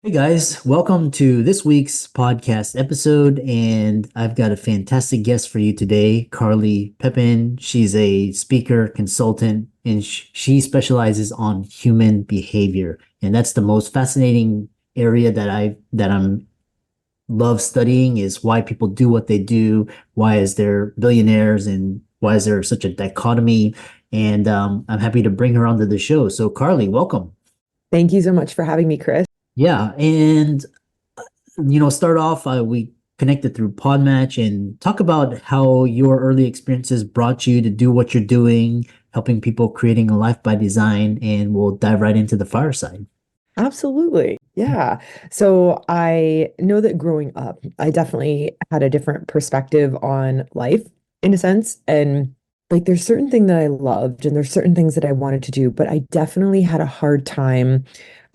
Hey guys, welcome to this week's podcast episode. And I've got a fantastic guest for you today, Carly Pepin. She's a speaker, consultant, and she specializes on human behavior. And that's the most fascinating area that I'm love studying is why people do what they do, why is there billionaires, and why is there such a dichotomy. And I'm happy to bring her onto the show. So Carly, welcome. Thank you so much for having me, Chris. Yeah, and start off, we connected through Podmatch and talk about how your early experiences brought you to do what you're doing, helping people creating a life by design, and we'll dive right into the fireside. Absolutely. Yeah. So I know that growing up, I definitely had a different perspective on life in a sense. And like there's certain things that I loved and there's certain things that I wanted to do, but I definitely had a hard time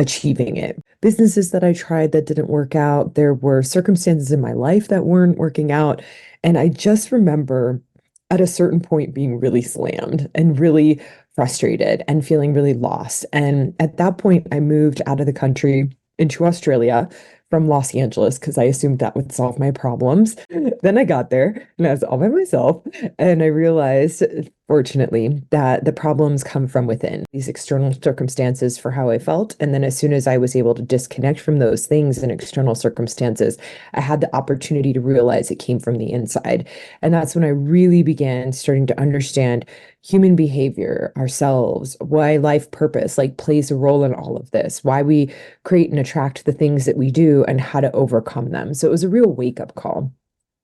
achieving it. Businesses that I tried that didn't work out, there were circumstances in my life that weren't working out. And I just remember at a certain point being really slammed and really frustrated and feeling really lost. And at that point, I moved out of the country into Australia from Los Angeles because I assumed that would solve my problems. Then I got there and I was all by myself. And I realized, fortunately, that the problems come from within these external circumstances for how I felt. And then as soon as I was able to disconnect from those things and external circumstances, I had the opportunity to realize it came from the inside. And that's when I really began starting to understand human behavior, ourselves, why life purpose like plays a role in all of this, why we create and attract the things that we do and how to overcome them. So it was a real wake-up call.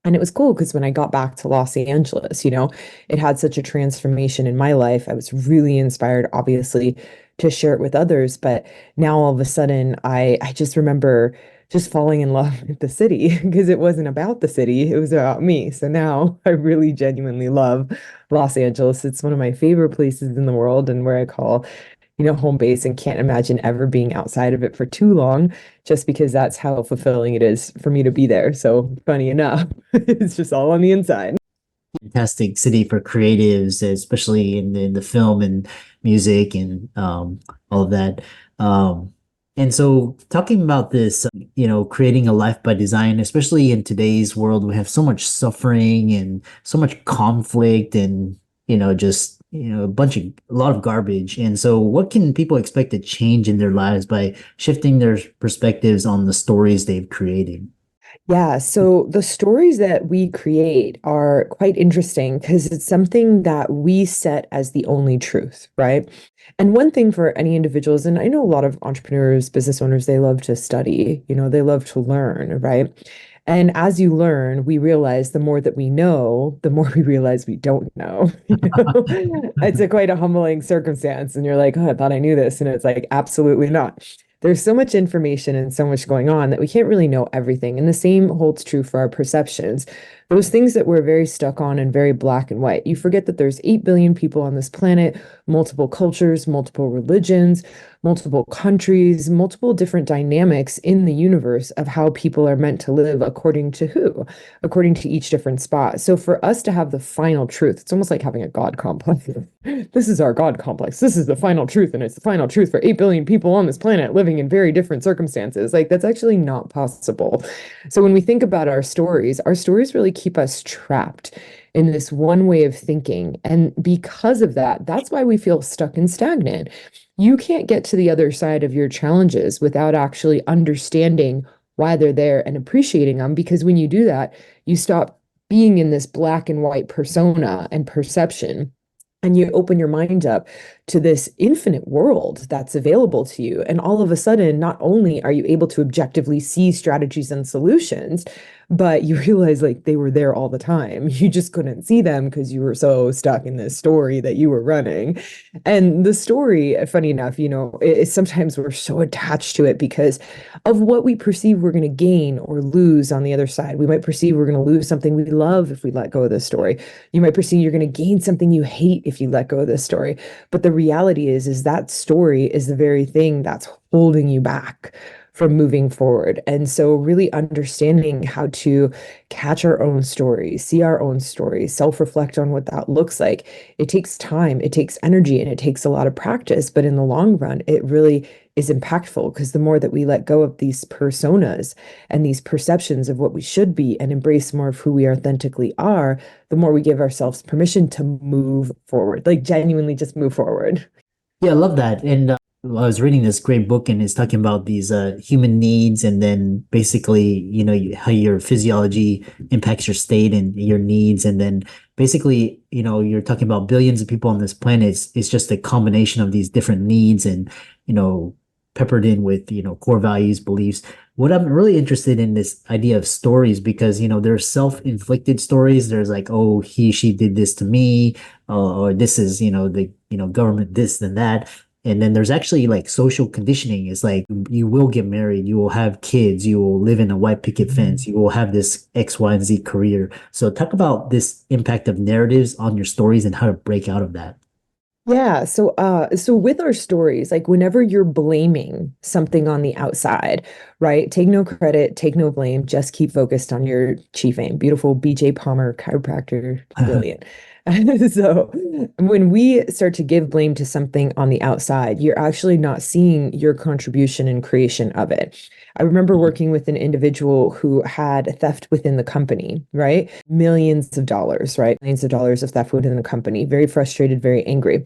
And it was cool because when I got back to Los Angeles, it had such a transformation in my life. I was really inspired, obviously, to share it with others. But now all of a sudden, I just remember just falling in love with the city because it wasn't about the city, it was about me. So now I really genuinely love Los Angeles. It's one of my favorite places in the world and where I call home base and can't imagine ever being outside of it for too long, just because that's how fulfilling it is for me to be there. So funny enough, it's just all on the inside. Fantastic city for creatives, especially in the film and music and all of that. Um, and so, talking about this, creating a life by design, especially in today's world, we have so much suffering and so much conflict, and just a lot of garbage. And so, what can people expect to change in their lives by shifting their perspectives on the stories they've created? Yeah, so the stories that we create are quite interesting because it's something that we set as the only truth, right? And one thing for any individuals, and I know a lot of entrepreneurs, business owners, they love to study, they love to learn, right? And as you learn, we realize the more that we know, the more we realize we don't know. It's a quite a humbling circumstance. And you're like, oh, I thought I knew this. And it's like, absolutely not. There's so much information and so much going on that we can't really know everything. And the same holds true for our perceptions. Those things that we're very stuck on and very black and white. You forget that there's 8 billion people on this planet, multiple cultures, multiple religions, multiple countries, multiple different dynamics in the universe of how people are meant to live according to who, according to each different spot. So for us to have the final truth, it's almost like having a God complex. This is our God complex. This is the final truth, and it's the final truth for 8 billion people on this planet living in very different circumstances. Like, that's actually not possible. So when we think about our stories really keep us trapped in this one way of thinking. And because of that, that's why we feel stuck and stagnant. You can't get to the other side of your challenges without actually understanding why they're there and appreciating them. Because when you do that, you stop being in this black and white persona and perception. And you open your mind up to this infinite world that's available to you. And all of a sudden, not only are you able to objectively see strategies and solutions, but you realize like they were there all the time. You just couldn't see them because you were so stuck in this story that you were running. And the story, funny enough, sometimes we're so attached to it because of what we perceive we're going to gain or lose on the other side. We might perceive we're going to lose something we love if we let go of this story. You might perceive you're going to gain something you hate if you let go of this story. But the reality is that story is the very thing that's holding you back from moving forward. And so, really understanding how to catch our own stories, see our own stories, self reflect on what that looks like. It takes time, it takes energy, and it takes a lot of practice. But in the long run, it really is impactful because the more that we let go of these personas and these perceptions of what we should be and embrace more of who we authentically are, the more we give ourselves permission to move forward, like genuinely just move forward. Yeah, I love that. And I was reading this great book, and it's talking about these human needs, and then basically, how your physiology impacts your state and your needs. And then basically, you're talking about billions of people on this planet. It's just a combination of these different needs and, you know, peppered in with, core values, beliefs. What I'm really interested in this idea of stories because, there's self-inflicted stories. There's like, oh, she did this to me, or this is, the, government, this and that. And then there's actually like social conditioning. It's like you will get married, you will have kids, you will live in a white picket fence, you will have this X, Y, and Z career. So talk about this impact of narratives on your stories and how to break out of that. Yeah, so with our stories, like whenever you're blaming something on the outside, right? Take no credit, take no blame, just keep focused on your chief aim. Beautiful BJ Palmer chiropractor, brilliant. So when we start to give blame to something on the outside, you're actually not seeing your contribution and creation of it. I remember working with an individual who had theft within the company, right? Millions of dollars, right? Millions of dollars of theft within the company. Very frustrated, very angry.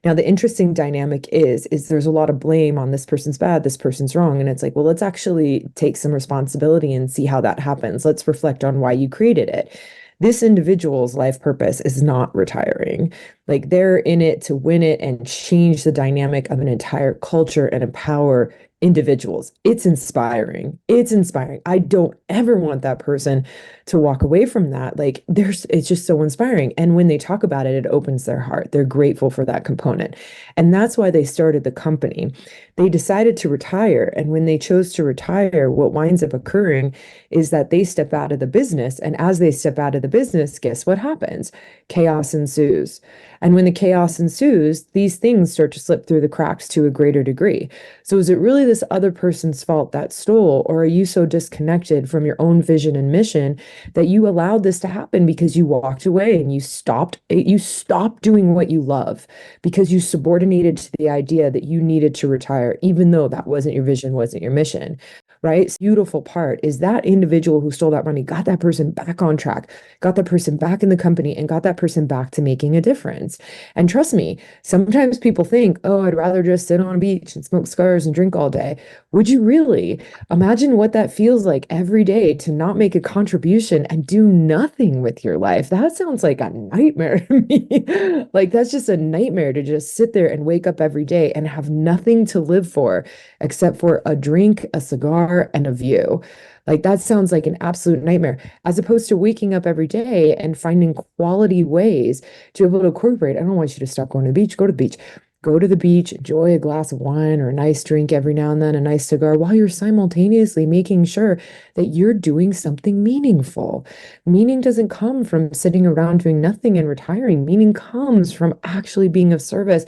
Now, the interesting dynamic is there's a lot of blame on this person's bad, this person's wrong. And it's like, well, let's actually take some responsibility and see how that happens. Let's reflect on why you created it. This individual's life purpose is not retiring. Like they're in it to win it and change the dynamic of an entire culture and empower individuals. It's inspiring. It's inspiring. I don't ever want that person to walk away from that. Like it's just so inspiring. And when they talk about it, it opens their heart. They're grateful for that component. And that's why they started the company. They decided to retire. And when they chose to retire, what winds up occurring is that they step out of the business. And as they step out of the business, guess what happens? Chaos ensues. And when the chaos ensues, these things start to slip through the cracks to a greater degree. So is it really this other person's fault that stole, or are you so disconnected from your own vision and mission that you allowed this to happen because you walked away and you stopped doing what you love because you subordinated to the idea that you needed to retire, even though that wasn't your vision, wasn't your mission, right? Beautiful part is that individual who stole that money got that person back on track, got that person back in the company, and got that person back to making a difference. And trust me, sometimes people think, oh, I'd rather just sit on a beach and smoke cigars and drink all day. Would you really? Imagine what that feels like every day to not make a contribution and do nothing with your life. That sounds like a nightmare to me. Like, that's just a nightmare to just sit there and wake up every day and have nothing to live for except for a drink, a cigar, and a view. Like, that sounds like an absolute nightmare, as opposed to waking up every day and finding quality ways to be able to incorporate. I don't want you to stop going to the beach, go to the beach. Go to the beach, enjoy a glass of wine or a nice drink every now and then, a nice cigar, while you're simultaneously making sure that you're doing something meaningful. Meaning doesn't come from sitting around doing nothing and retiring. Meaning comes from actually being of service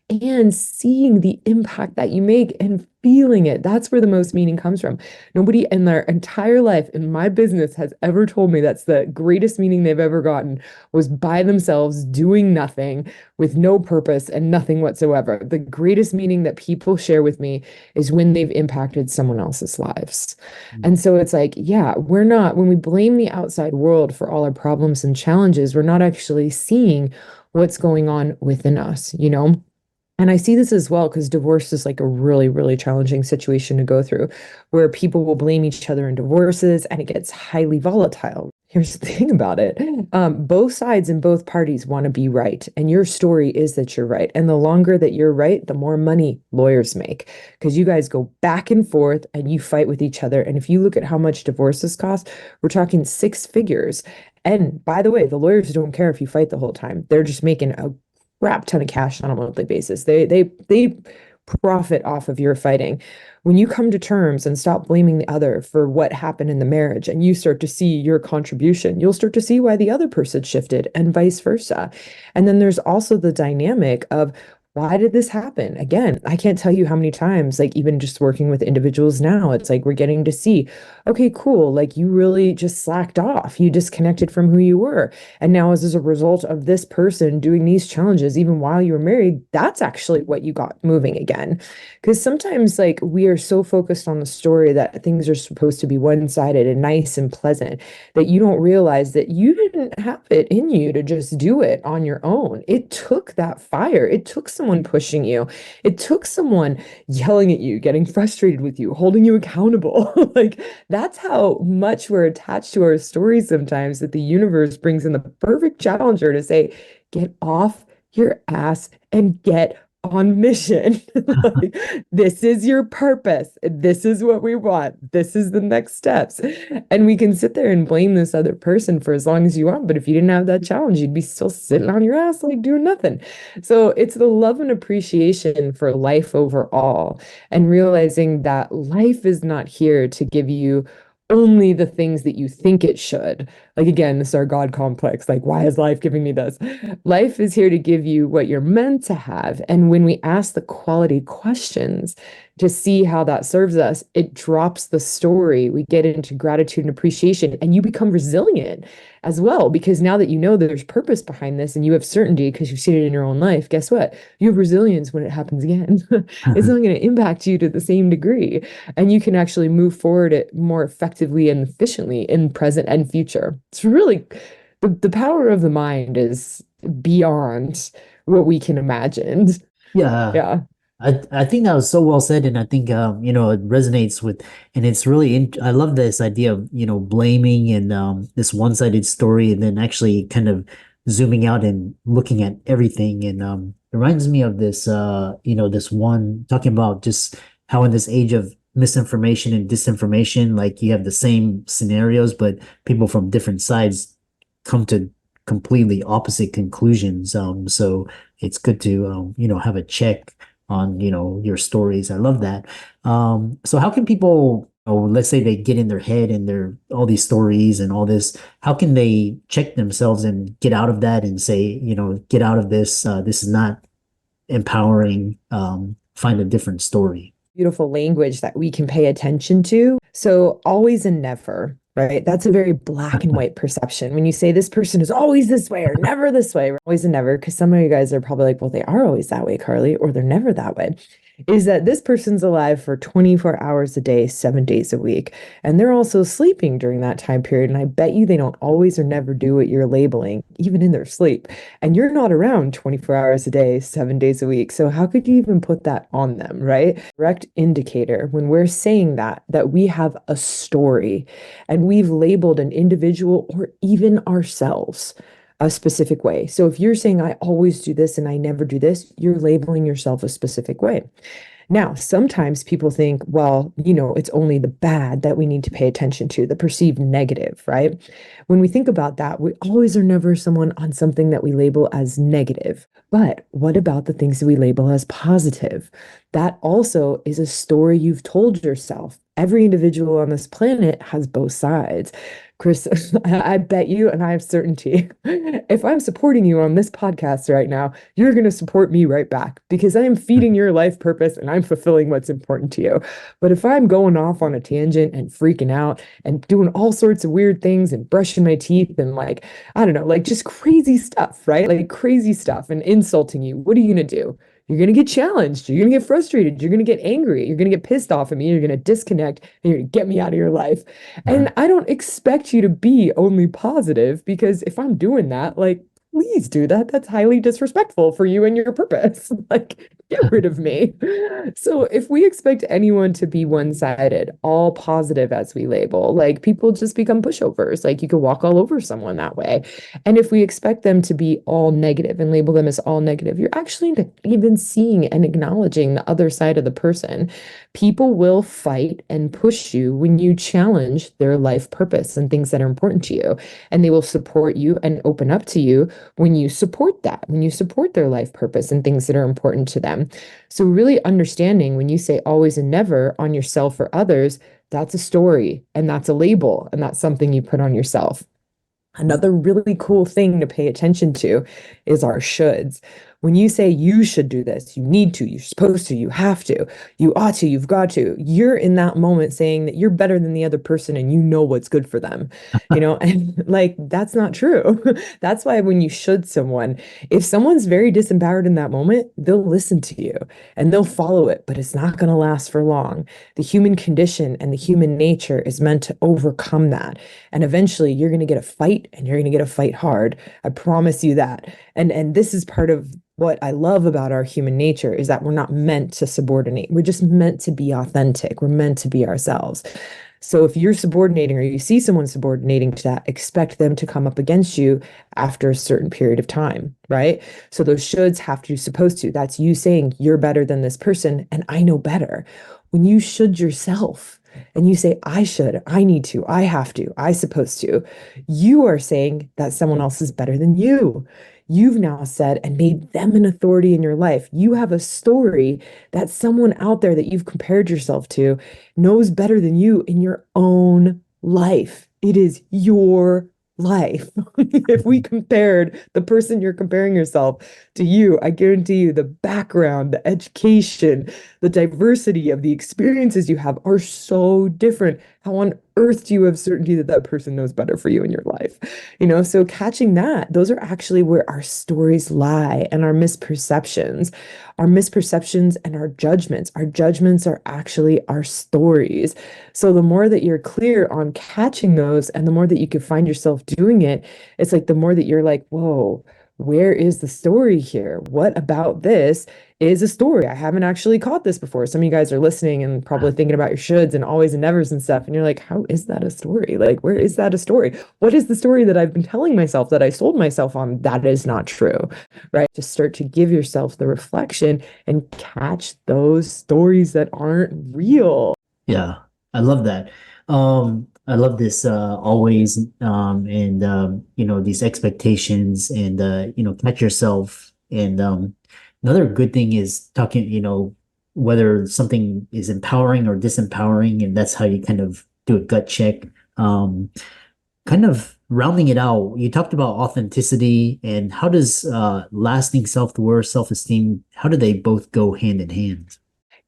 and seeing the impact that you make and feeling it. That's where the most meaning comes from. Nobody in their entire life in my business has ever told me that's the greatest meaning they've ever gotten was by themselves doing nothing with no purpose and nothing whatsoever. The greatest meaning that people share with me is when they've impacted someone else's lives. And so it's like, yeah, when we blame the outside world for all our problems and challenges, we're not actually seeing what's going on within us, you know? And I see this as well because divorce is like a really, really challenging situation to go through where people will blame each other in divorces and it gets highly volatile. Here's the thing about it. Both sides and both parties want to be right. And your story is that you're right. And the longer that you're right, the more money lawyers make because you guys go back and forth and you fight with each other. And if you look at how much divorces cost, we're talking six figures. And by the way, the lawyers don't care if you fight the whole time. They're just making a crap ton of cash on a monthly basis. They profit off of your fighting. When you come to terms and stop blaming the other for what happened in the marriage and you start to see your contribution, you'll start to see why the other person shifted and vice versa. And then there's also the dynamic of Why did this happen? Again, I can't tell you how many times, like even just working with individuals now, it's like we're getting to see, okay, cool, like you really just slacked off. You disconnected from who you were. And now, as a result of this person doing these challenges, even while you were married, that's actually what you got moving again. Because sometimes, like, we are so focused on the story that things are supposed to be one-sided and nice and pleasant that you don't realize that you didn't have it in you to just do it on your own. It took that fire. It took someone pushing you. It took someone yelling at you, getting frustrated with you, holding you accountable. Like, that's how much we're attached to our stories sometimes, that the universe brings in the perfect challenger to say, get off your ass and get on mission. Like, this is your purpose. This is what we want. This is the next steps. And we can sit there and blame this other person for as long as you want. But if you didn't have that challenge, you'd be still sitting on your ass, like doing nothing. So it's the love and appreciation for life overall, and realizing that life is not here to give you only the things that you think it should. Like, again, this is our God complex. Like, why is life giving me this? Life is here to give you what you're meant to have. And when we ask the quality questions to see how that serves us, it drops the story. We get into gratitude and appreciation, and you become resilient as well. Because now that you know that there's purpose behind this and you have certainty because you've seen it in your own life, guess what? You have resilience when it happens again. It's not going to impact you to the same degree. And you can actually move forward it more effectively and efficiently in present and future. It's really the power of the mind is beyond what we can imagine. Yeah, Yeah. I think that was so well said, and I think it resonates with, and it's really I love this idea of blaming and this one-sided story, and then actually kind of zooming out and looking at everything, and it reminds me of this this one talking about just how in this age of misinformation and disinformation, like you have the same scenarios, but people from different sides come to completely opposite conclusions. So it's good to have a check on your stories. I love that. So how can people, let's say they get in their head and they're all these stories and all this, how can they check themselves and get out of that and say, get out of this, this is not empowering, find a different story. Beautiful language that we can pay attention to. So, always and never, right? That's a very black and white perception. When you say this person is always this way or never this way, always and never, because some of you guys are probably like, well, they are always that way, Carly, or they're never that way. Is that this person's alive for 24 hours a day, 7 days a week. And they're also sleeping during that time period. And I bet you they don't always or never do what you're labeling, even in their sleep. And you're not around 24 hours a day, 7 days a week. So how could you even put that on them, right? Direct indicator when we're saying that we have a story and we've labeled an individual or even ourselves a specific way. So if you're saying, I always do this and I never do this, you're labeling yourself a specific way. Now, sometimes people think, well, it's only the bad that we need to pay attention to, the perceived negative, right? When we think about that, we always are never someone on something that we label as negative. But what about the things that we label as positive? That also is a story you've told yourself. Every individual on this planet has both sides. Chris, I bet you, and I have certainty, if I'm supporting you on this podcast right now, you're going to support me right back because I am feeding your life purpose and I'm fulfilling what's important to you. But if I'm going off on a tangent and freaking out and doing all sorts of weird things and brushing my teeth and like, I don't know, like just crazy stuff, right? Like crazy stuff and insulting you, what are you going to do? You're going to get challenged. You're going to get frustrated. You're going to get angry. You're going to get pissed off at me. You're going to disconnect and you're going to get me out of your life. And I don't expect you to be only positive because if I'm doing that, like, please do that. That's highly disrespectful for you and your purpose. Like, get rid of me. So, if we expect anyone to be one-sided, all positive as we label, like people just become pushovers. Like, you could walk all over someone that way. And if we expect them to be all negative and label them as all negative, you're actually not even seeing and acknowledging the other side of the person. People will fight and push you when you challenge their life purpose and things that are important to you. And they will support you and open up to you when you support that, when you support their life purpose and things that are important to them. So, really understanding when you say always and never on yourself or others, that's a story and that's a label and that's something you put on yourself. Another really cool thing to pay attention to is our shoulds. When you say you should do this, you need to, you're supposed to, you have to, you ought to, you've got to, you're in that moment saying that you're better than the other person and you know what's good for them, and like that's not true. That's why when you should someone, if someone's very disempowered in that moment, they'll listen to you and they'll follow it, but it's not going to last for long. The human condition and the human nature is meant to overcome that. And eventually you're going to get a fight and you're going to get a fight hard. I promise you that. And this is part of what I love about our human nature is that we're not meant to subordinate. We're just meant to be authentic. We're meant to be ourselves. So if you're subordinating or you see someone subordinating to that, expect them to come up against you after a certain period of time, right? So those shoulds have to, supposed to. That's you saying you're better than this person and I know better. When you should yourself and you say, I should, I need to, I have to, I supposed to, you are saying that someone else is better than you. You've now said and made them an authority in your life. You have a story that someone out there that you've compared yourself to knows better than you in your own life. It is your life. If we compared the person you're comparing yourself to you, I guarantee you the background, the education, the diversity of the experiences you have are so different. How on earth do you have certainty that that person knows better for you in your life? So catching that, those are actually where our stories lie and our misperceptions and our judgments. Our judgments are actually our stories. So the more that you're clear on catching those and the more that you can find yourself doing it, it's like the more that you're like, whoa, where is the story here? What about this is a story? I haven't actually caught this before. Some of you guys are listening and probably thinking about your shoulds and always and nevers and stuff. And you're like, how is that a story? Like, where is that a story? What is the story that I've been telling myself that I sold myself on? That is not true, right? Just start to give yourself the reflection and catch those stories that aren't real. Yeah, I love that. I love this always and these expectations and catch yourself. And another good thing is talking, whether something is empowering or disempowering, and that's how you kind of do a gut check. Um, Kind of rounding it out, you talked about authenticity and how does lasting self-worth, self-esteem, how do they both go hand in hand?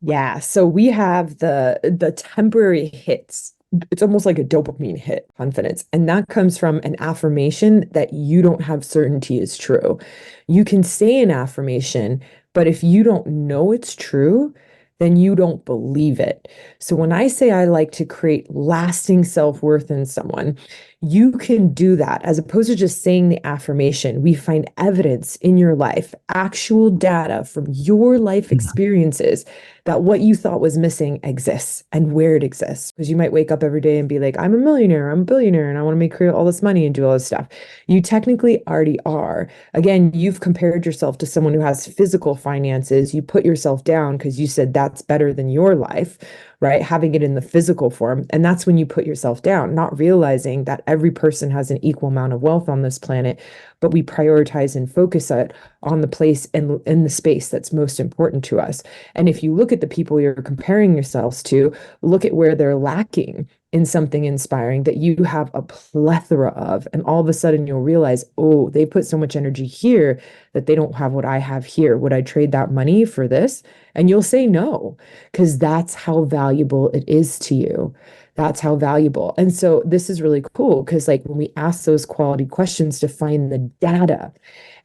Yeah, so we have the temporary hits. It's almost like a dopamine hit, confidence. And that comes from an affirmation that you don't have certainty is true. You can say an affirmation, but if you don't know it's true, then you don't believe it. So when I say I like to create lasting self-worth in someone, you can do that as opposed to just saying the affirmation. We find evidence in your life, actual data from your life experiences that what you thought was missing exists and where it exists. Because you might wake up every day and be like, I'm a millionaire, I'm a billionaire, and I want to make create all this money and do all this stuff. You technically already are. Again, you've compared yourself to someone who has physical finances. You put yourself down because you said that's better than your life, right? Having it in the physical form. And that's when you put yourself down, not realizing that every person has an equal amount of wealth on this planet, but we prioritize and focus it on the place and in the space that's most important to us. And if you look at the people you're comparing yourselves to, look at where they're lacking in something inspiring that you have a plethora of. And all of a sudden you'll realize, oh, they put so much energy here that they don't have what I have here. Would I trade that money for this? And you'll say no, because that's how valuable it is to you. That's how valuable. And so this is really cool because, like, when we ask those quality questions to find the data,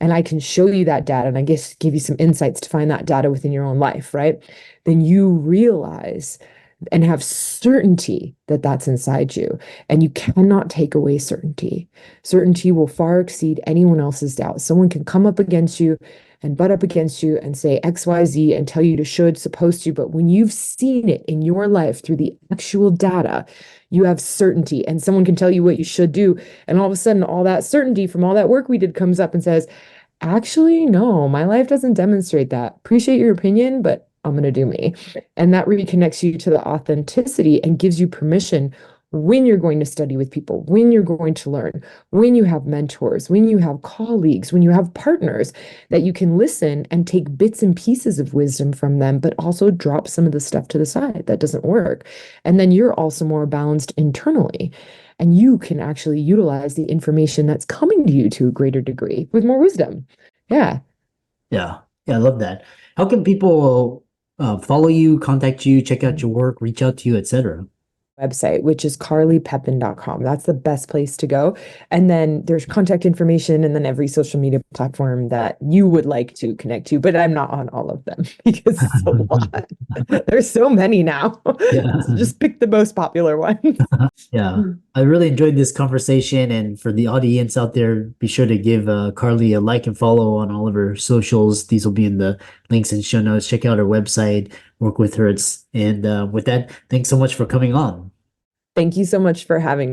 and I can show you that data and I guess give you some insights to find that data within your own life, right? Then you realize and have certainty that that's inside you. And you cannot take away certainty. Certainty will far exceed anyone else's doubt. Someone can come up against you and butt up against you and say XYZ and tell you to should, supposed to. But when you've seen it in your life through the actual data, you have certainty. And someone can tell you what you should do. And all of a sudden, all that certainty from all that work we did comes up and says, actually, no, my life doesn't demonstrate that. Appreciate your opinion, but I'm going to do me. And that reconnects you to the authenticity and gives you permission when you're going to study with people, when you're going to learn, when you have mentors, when you have colleagues, when you have partners, that you can listen and take bits and pieces of wisdom from them, but also drop some of the stuff to the side that doesn't work. And then you're also more balanced internally. And you can actually utilize the information that's coming to you to a greater degree with more wisdom. Yeah. Yeah. Yeah, I love that. How can people follow you, contact you, check out your work, reach out to you, etc.? Website, which is carlypepin.com. That's the best place to go. And then there's contact information and then every social media platform that you would like to connect to, but I'm not on all of them because it's a lot. There's so many now. Yeah. So just pick the most popular ones. Yeah. I really enjoyed this conversation. And for the audience out there, be sure to give Carly a like and follow on all of her socials. These will be in the links and show notes. Check out her website, work with her. And with that, thanks so much for coming on. Thank you so much for having me.